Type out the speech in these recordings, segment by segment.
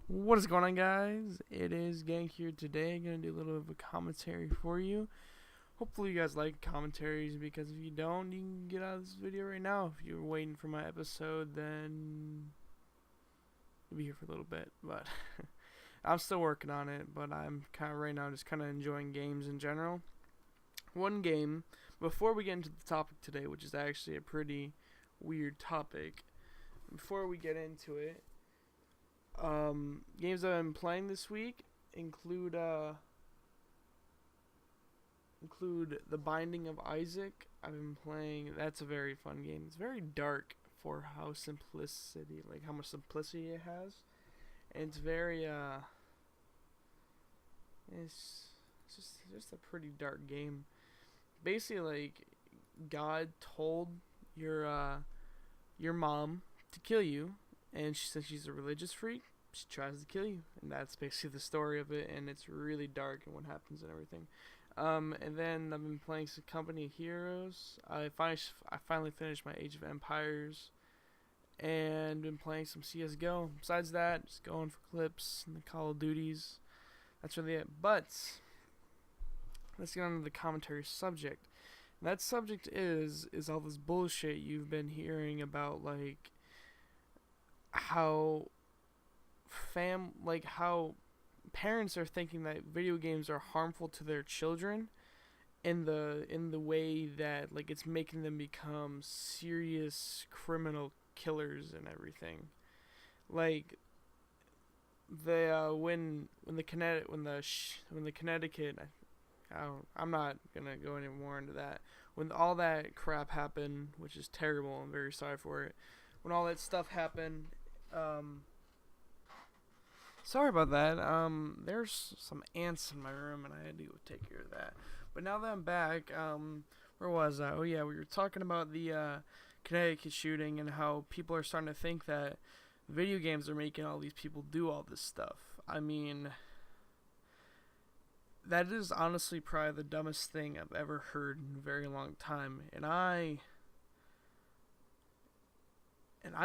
What is going on, guys? It is Gang here today. Gonna do a little of a commentary for you. Hopefully you guys like commentaries, because if you don't, you can get out of this video right now. If you're waiting for my episode, then you'll be here for a little bit, but I'm still working on it. But I'm kind of right now just kind of enjoying games in general. One game, before we get into the topic today, which is actually a pretty weird topic, before we get into it, games that I've been playing this week include The Binding of Isaac. I've been playing. That's a very fun game. It's very dark for how much simplicity it has, and it's very it's just a pretty dark game. Basically, like, God told your mom to kill you, and since she's a religious freak, she tries to kill you, and that's basically the story of it. And it's really dark and what happens and everything. And then I've been playing some Company of Heroes. I finally finished my Age of Empires, and been playing some CS:GO. Besides that, just going for clips and the Call of Duties. That's really it. But let's get on to the commentary subject. And that subject is all this bullshit you've been hearing about, like how how parents are thinking that video games are harmful to their children, in the way that, like, it's making them become serious criminal killers and everything. Like, the Connecticut, I'm not gonna go any more into that. When all that crap happened, which is terrible, I'm very sorry for it. When all that stuff happened, sorry about that. There's some ants in my room, and I had to go take care of that. But now that I'm back, where was I? Oh yeah, we were talking about the Connecticut shooting, and how people are starting to think that video games are making all these people do all this stuff. I mean, that is honestly probably the dumbest thing I've ever heard in a very long time. And I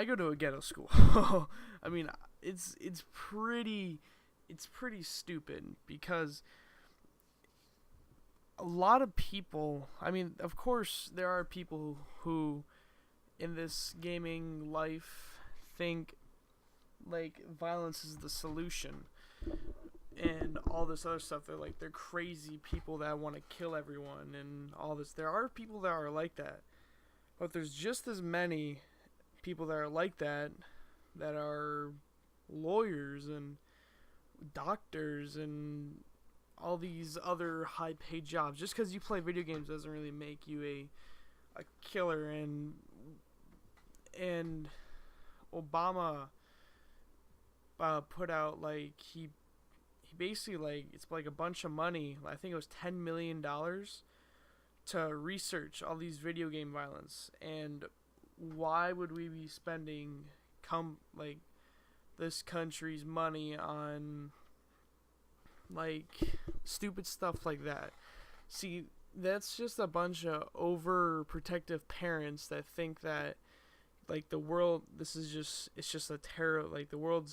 go to a ghetto school. I mean, it's pretty stupid, because a lot of people, I mean, of course there are people who in this gaming life think like violence is the solution and all this other stuff. They're crazy people that want to kill everyone and all this. There are people that are like that, but there's just as many people that are like that are lawyers and doctors and all these other high paid jobs. Just because you play video games doesn't really make you a killer. And Obama put out, like, he basically, like, it's like a bunch of money. I think it was $10 million to research all these video game violence. And why would we be spending this country's money on, like, stupid stuff like that? See, that's just a bunch of overprotective parents that think that, like, the world, it's just a terror, like, the world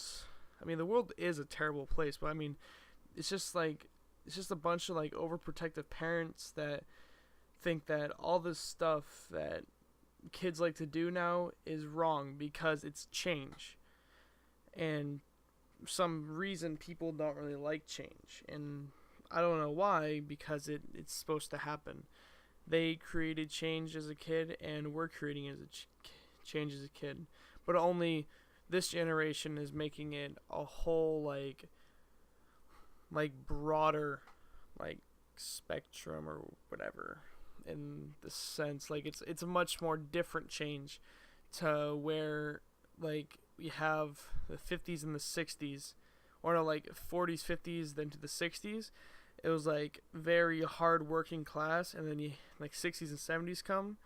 is a terrible place, but I mean, it's just a bunch of, like, overprotective parents that think that all this stuff that kids like to do now is wrong because it's change. And for some reason people don't really like change, and I don't know why, because it's supposed to happen. They created change as a kid, and we're creating change as a kid, but only this generation is making it a whole, like broader, like, spectrum or whatever, in the sense, like, it's a much more different change, to where, like, we have the 50s and the 60s, or no, like 40s, 50s, then to the 60s. It was, like, very hard working class, and then 60s and 70s come,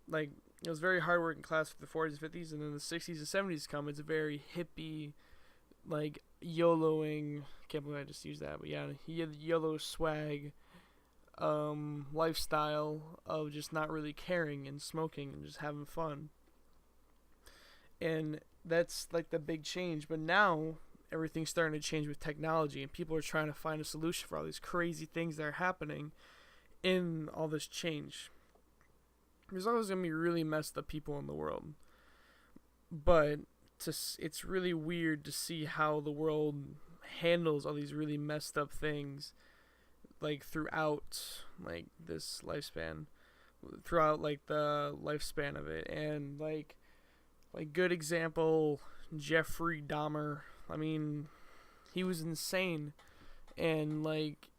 like, it was very hard working class for the 40s and 50s, and then the 60s and 70s come. It's a very hippie, like, YOLOing, can't believe I just used that, but yeah, YOLO swag lifestyle of just not really caring and smoking and just having fun. And that's, like, the big change. But now everything's starting to change with technology, and people are trying to find a solution for all these crazy things that are happening in all this change. There's always going to be really messed up people in the world, but it's really weird to see how the world handles all these really messed up things, like throughout like this lifespan, throughout like the lifespan of it. And like good example, Jeffrey Dahmer. I mean, he was insane, and like,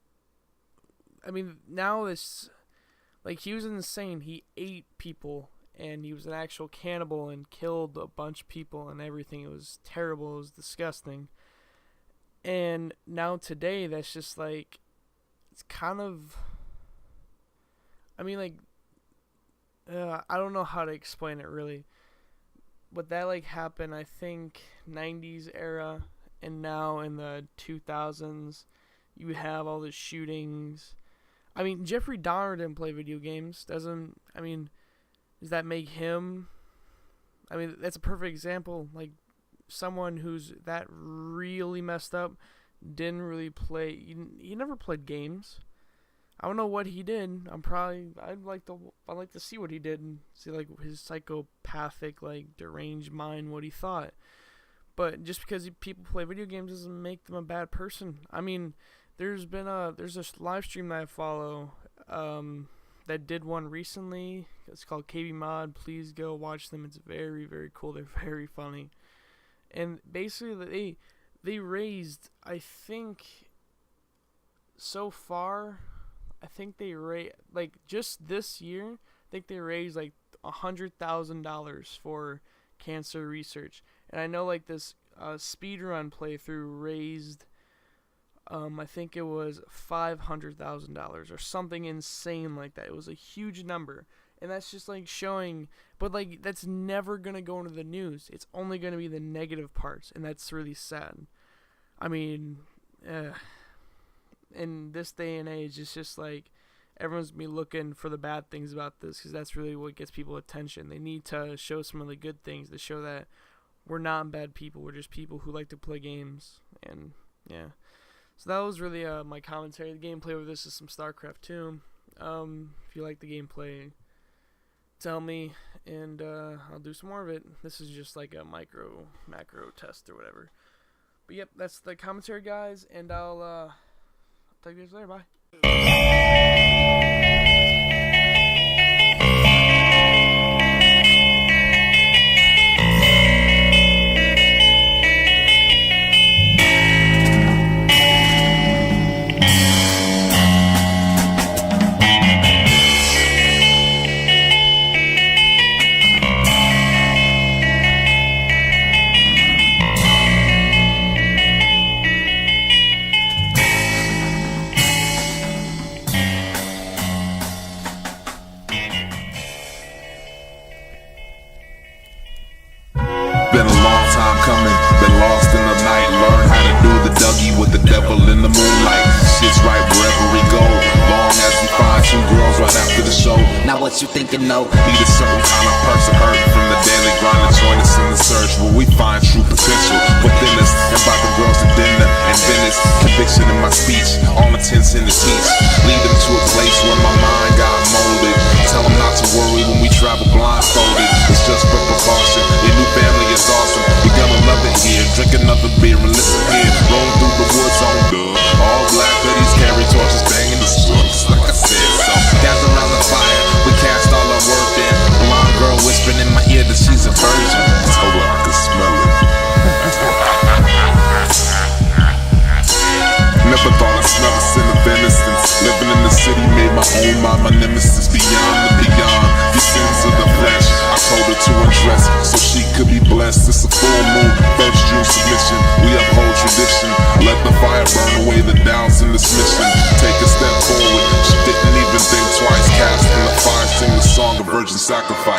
I mean, now this, like, he was insane. He ate people, and he was an actual cannibal and killed a bunch of people and everything. It was terrible. It was disgusting. And now today, that's just like, it's kind of, I mean, like, I don't know how to explain it really, but that like happened, I think, 90s era, and now in the 2000s, you have all the shootings. I mean, Jeffrey Dahmer didn't play video games. Does that make him? I mean, that's a perfect example. Like, someone who's that really messed up didn't really play. He never played games. I don't know what he did. I'd like to see what he did and see like his psychopathic, like deranged mind, what he thought. But just because people play video games doesn't make them a bad person. I mean, there's a live stream that I follow that did one recently. It's called KB Mod. Please go watch them. It's very, very cool. They're very funny. And basically they raised, I think, so far, I think they raised, like, just this year, I think they raised like $100,000 for cancer research. And I know like this speedrun playthrough raised, I think it was $500,000 or something insane like that. It was a huge number. And that's just like showing, but like that's never going to go into the news. It's only going to be the negative parts, and that's really sad. I mean, in this day and age, it's just like everyone's going to be looking for the bad things about this, because that's really what gets people attention. They need to show some of the good things to show that we're not bad people. We're just people who like to play games. And yeah. So that was really my commentary. The gameplay over this is some StarCraft 2. If you like the gameplay, tell me, and I'll do some more of it. This is just like a macro test or whatever. But yep, that's the commentary, guys, and I'll talk to you guys later. Bye. Been a long time coming, been lost in the night. Learn how to do the Dougie with the devil in the moonlight. Shit's right wherever we go, long as we find two girls right after the show. Now what you thinking, no? Need a certain kind of person hurting from the daily grind, and join us in the search where we find true potential within us. And by the girls at dinner and Venice, conviction in my speech, all intents in the teach. Lead them to a place where my mind got molded. Tell them not to worry when we travel blindfolded. It's just for precaution. Your new family is awesome. You're gonna love it here. Drink another beer and listen here. Rolling through the woods on dub. All black hoodies carry torches, banging the slugs. Like I said, so gather around the fire. We cast all our work in. Blonde girl whispering in my ear that she's a virgin. Told her I could smell it. Never thought I'd smell a sin of innocence. Living in the city made my own mind my nemesis. Beyond the beyond, these sins of the flesh. I told her to undress so she could be blessed. It's a full moon, first June submission. We uphold tradition. Let the fire burn away the doubts in this mission. Take a step forward. She didn't even think twice. Cast in the fire, sing the song of virgin sacrifice.